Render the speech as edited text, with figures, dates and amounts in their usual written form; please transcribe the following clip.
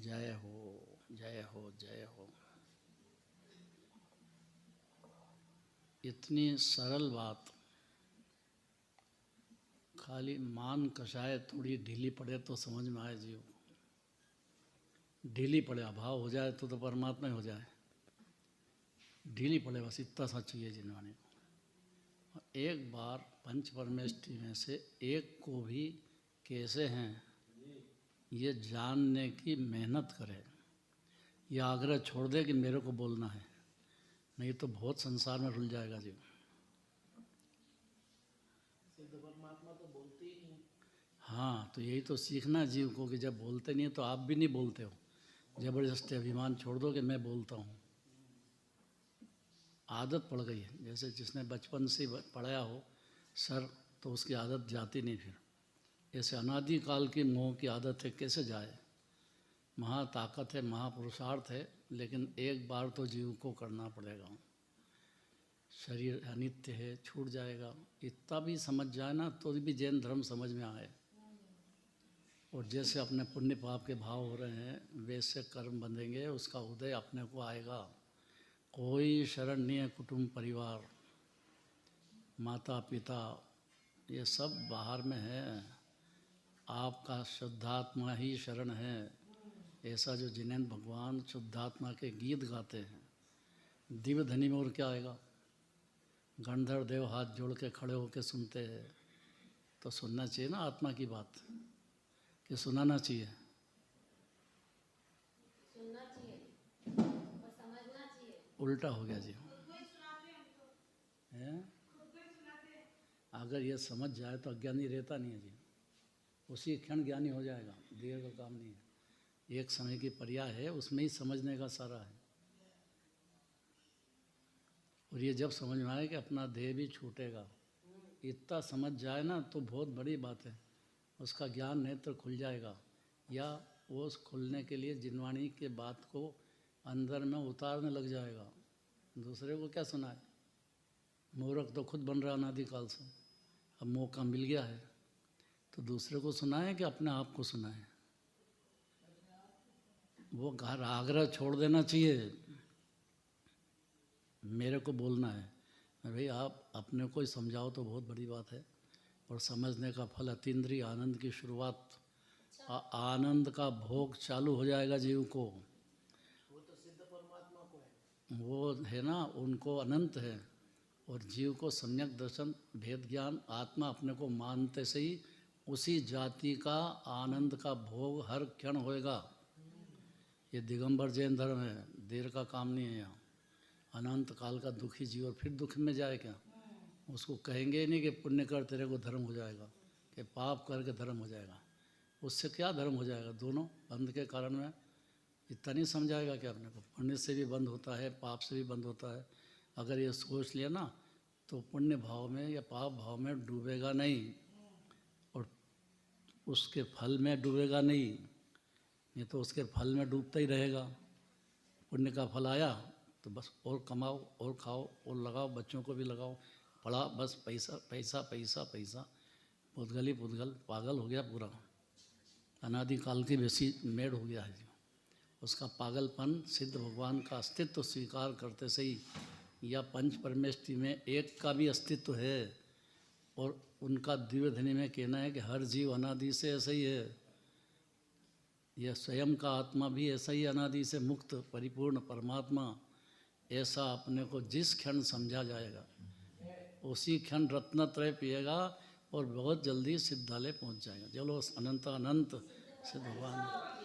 जय हो जय हो जय हो। इतनी सरल बात, खाली मान कषाय थोड़ी ढीली पड़े तो समझ में आए जीव को। ढीली पड़े, अभाव हो जाए तो परमात्मा ही हो जाए। ढीली पड़े बस इतना सा चाहिए जिनवाने को। एक बार पंच परमेष्टि में से एक को भी कैसे हैं ये जानने की मेहनत करे। यह आग्रह छोड़ दे कि मेरे को बोलना है, नहीं तो बहुत संसार में रुल जाएगा जीव। सिद्ध परमात्मा तो बोलते ही नहीं। हाँ, तो यही तो सीखना जीव को कि जब बोलते नहीं तो आप भी नहीं बोलते हो। जबरदस्ती अभिमान छोड़ दो कि मैं बोलता हूँ। आदत पड़ गई है, जैसे जिसने बचपन से पढ़ाया हो सर, तो उसकी आदत जाती नहीं फिर। ऐसे अनादि काल की मोह की आदत है, कैसे जाए। महा ताकत है, महापुरुषार्थ है, लेकिन एक बार तो जीव को करना पड़ेगा। शरीर अनित्य है, छूट जाएगा। इतना भी समझ जाए ना तो भी जैन धर्म समझ में आए। और जैसे अपने पुण्य पाप के भाव हो रहे हैं वैसे कर्म बंधेंगे, उसका उदय अपने को आएगा। कोई शरण नहीं है, कुटुंब परिवार माता पिता ये सब बाहर में है। आपका शुद्धात्मा ही शरण है। ऐसा जो जिनेंद्र भगवान शुद्धात्मा के गीत गाते हैं। दिव्य धनी में और क्या आएगा। गंधर्व देव हाथ जोड़ के खड़े होकर सुनते हैं, तो सुनना चाहिए ना आत्मा की बात, कि सुनाना चाहिए। सुनना चाहिए और समझना चाहिए। उल्टा हो गया जी है। अगर ये समझ जाए तो अज्ञानी रहता नहीं है जी, उसी क्षण ज्ञानी हो जाएगा। देर का काम नहीं है, एक समय की पर्याय है, उसमें ही समझने का सारा है। और ये जब समझ में आए कि अपना देह भी छूटेगा, इतना समझ जाए ना तो बहुत बड़ी बात है। उसका ज्ञान नेत्र खुल जाएगा, या वो उस खुलने के लिए जिनवाणी के बात को अंदर में उतारने लग जाएगा। दूसरे को क्या सुनाए। मूर्ख तो खुद बन रहा अनादिकाल से। अब मौका मिल गया है तो दूसरे को सुनाए कि अपने आप को सुनाए। वो घर आग्रह छोड़ देना चाहिए, मेरे को बोलना है। भाई आप अपने को ही समझाओ तो बहुत बड़ी बात है। और समझने का फल अतीन्द्रिय आनंद की शुरुआत। आनंद का भोग चालू हो जाएगा जीव को। वो तो सिद्ध परमात्मा को है, वो है ना, उनको अनंत है। और जीव को सम्यक दर्शन भेद ज्ञान आत्मा अपने को मानते से ही उसी जाति का आनंद का भोग हर क्षण होएगा। ये दिगंबर जैन धर्म है, देर का काम नहीं है यहाँ। अनंत काल का दुखी जीव और फिर दुख में जाए क्या। उसको कहेंगे ही नहीं कि पुण्य कर तेरे को धर्म हो जाएगा, कि पाप करके धर्म हो जाएगा। उससे क्या धर्म हो जाएगा। दोनों बंध के कारण में इतना नहीं समझाएगा कि अपने को पुण्य से भी बंद होता है, पाप से भी बंद होता है। अगर ये सोच लिया ना तो पुण्य भाव में या पाप भाव में डूबेगा नहीं, और उसके फल में डूबेगा नहीं तो उसके फल में डूबता ही रहेगा। पुण्य का फल आया तो बस और कमाओ और खाओ और लगाओ, बच्चों को भी लगाओ, पढ़ा, बस पैसा पैसा पैसा पैसा। पुद्गल ही पुद्गल, पागल हो गया पूरा। अनादिकाल की वैसी मेड़ हो गया है। उसका पागलपन सिद्ध भगवान का अस्तित्व स्वीकार करते से ही, या पंच परमेष्टि में एक का भी अस्तित्व है। और उनका दिव्य धनी में कहना है कि हर जीव अनादि से ऐसा ही है। यह स्वयं का आत्मा भी ऐसा ही अनादि से मुक्त परिपूर्ण परमात्मा। ऐसा अपने को जिस क्षण समझा जाएगा उसी क्षण रत्नत्रय पिएगा और बहुत जल्दी सिद्धालय पहुंच जाएगा। चलो अनंत अनंत सिद्ध भगवान।